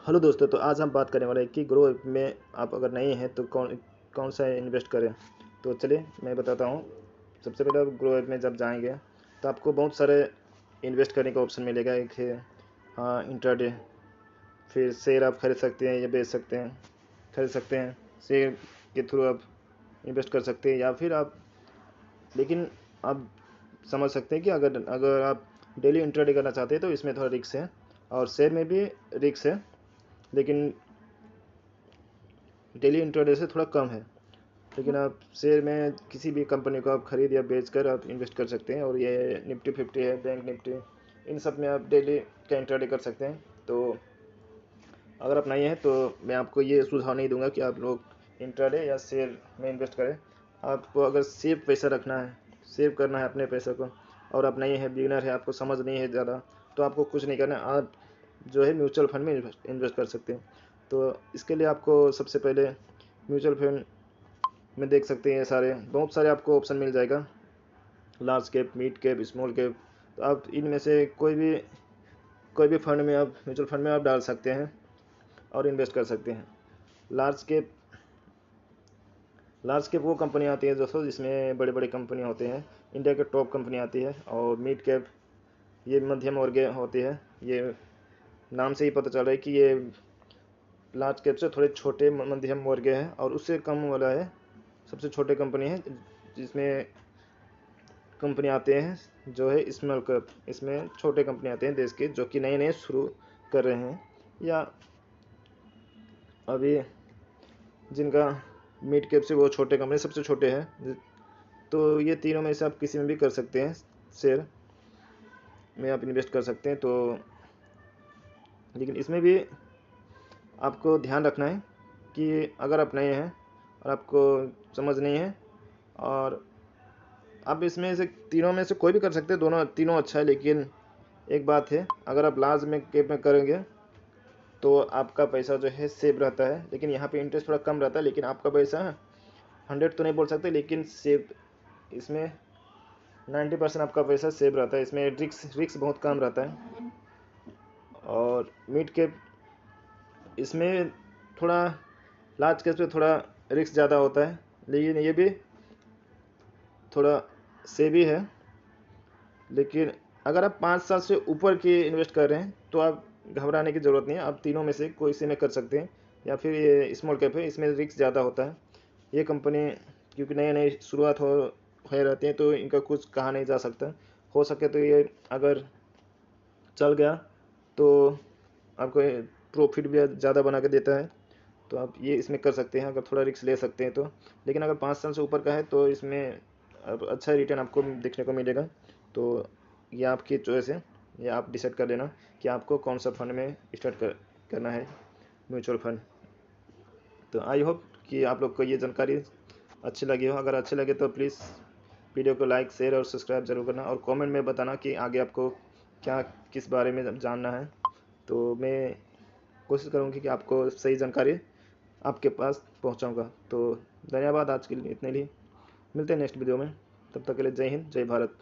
Hello दोस्तों, तो आज हम बात करने वाले हैं कि ग्रो ऐप में आप अगर नए हैं तो कौन कौन सा इन्वेस्ट करें। तो चलिए मैं बताता हूँ। सबसे पहले आप ग्रो ऐप में जब जाएंगे तो आपको बहुत सारे इन्वेस्ट करने का ऑप्शन मिलेगा। एक है इंट्राडे, फिर शेयर आप खरीद सकते हैं या बेच सकते हैं। खरीद सकते हैं, शेयर के थ्रू आप इन्वेस्ट कर सकते हैं, या फिर आप, लेकिन आप समझ सकते हैं कि अगर अगर आप डेली इंट्राडे करना चाहते हैं तो इसमें थोड़ा रिस्क है, और शेयर में भी रिस्क है, लेकिन डेली इंट्राडे से थोड़ा कम है। लेकिन आप शेयर में किसी भी कंपनी को आप खरीद या बेच कर आप इन्वेस्ट कर सकते हैं, और ये निफ्टी 50 है, बैंक निफ्टी, इन सब में आप डेली का इंट्राडे कर सकते हैं। तो अगर आप नहीं हैं तो मैं आपको ये सुझाव नहीं दूंगा कि आप लोग इंट्राडे या शेयर में इन्वेस्ट करें। आपको अगर सेफ पैसा रखना है, सेव करना है अपने पैसे को, और आप नहीं है, बिगिनर है, आपको समझ नहीं है ज़्यादा, तो आपको कुछ नहीं करना है। आप जो है म्यूचुअल फंड में इन्वेस्ट कर सकते हैं। तो इसके लिए आपको सबसे पहले म्यूचुअल फंड में देख सकते हैं, सारे बहुत सारे आपको ऑप्शन मिल जाएगा, large cap, mid cap, small cap. तो आप इनमें से कोई भी फंड में, आप म्यूचुअल फंड में आप डाल सकते हैं और इन्वेस्ट कर सकते हैं। लार्ज कैप लार्ज कैप वो कंपनी आती है दोस्तों जिसमें बड़े बड़े कंपनी होते हैं, इंडिया के टॉप कंपनी आती है। और मिड कैप ये मध्यम वर्ग होती है। ये नाम से ही पता चल रहा है कि ये लार्ज कैप से थोड़े छोटे मध्यम वर्ग है, और उससे कम वाला है, सबसे छोटे कंपनी है जिसमें कंपनी आते हैं जो है स्मॉल कैप। इसमें छोटे कंपनी आते हैं देश के, जो कि नए नए शुरू कर रहे हैं, या अभी जिनका मिड कैप से वो छोटे कंपनी सबसे छोटे हैं। तो ये तीनों में से आप किसी में भी कर सकते हैं, शेयर में आप इन्वेस्ट कर सकते हैं। तो लेकिन इसमें भी आपको ध्यान रखना है कि अगर आप नए हैं और आपको समझ नहीं है, और आप इसमें से तीनों में से कोई भी कर सकते हैं, दोनों तीनों अच्छा है। लेकिन एक बात है, अगर आप लार्ज में कैप में करेंगे तो आपका पैसा जो है सेव रहता है, लेकिन यहाँ पे इंटरेस्ट थोड़ा कम रहता है। लेकिन आपका पैसा 100 तो नहीं बोल सकते, लेकिन सेव, इसमें 90% आपका पैसा सेव रहता है। इसमें रिक्स बहुत कम रहता है। और मिड कैप, इसमें थोड़ा, लार्ज कैप पे थोड़ा रिस्क ज़्यादा होता है, लेकिन ये भी थोड़ा सेव ही है। लेकिन अगर आप 5 साल से ऊपर की इन्वेस्ट कर रहे हैं तो आप घबराने की ज़रूरत नहीं है। आप तीनों में से कोई से में कर सकते हैं, या फिर ये स्मॉल कैप है, इसमें रिस्क ज़्यादा होता है। ये कंपनी क्योंकि नए नए शुरुआत हो रहती हैं, तो इनका कुछ कहा नहीं जा सकता। हो सके तो ये अगर चल गया तो आपको प्रॉफिट भी ज़्यादा बना के देता है। तो आप ये इसमें कर सकते हैं अगर थोड़ा रिस्क ले सकते हैं तो। लेकिन अगर 5 साल से ऊपर का है तो इसमें अब अच्छा रिटर्न आपको देखने को मिलेगा। तो ये आपकी चॉइस है, ये आप डिसाइड कर लेना कि आपको कौन सा फंड में स्टार्ट करना है, म्यूचुअल फंड। तो आई होप कि आप लोग को ये जानकारी अच्छी लगी हो। अगर अच्छी लगे तो प्लीज़ वीडियो को लाइक, शेयर और सब्सक्राइब ज़रूर करना, और कमेंट में बताना कि आगे आपको क्या, किस बारे में जानना है। तो मैं कोशिश करूँगी कि आपको सही जानकारी आपके पास पहुँचाऊँगा। तो धन्यवाद, आज के लिए इतने ही। मिलते हैं नेक्स्ट वीडियो में। तब तक के लिए जय हिंद, जय भारत।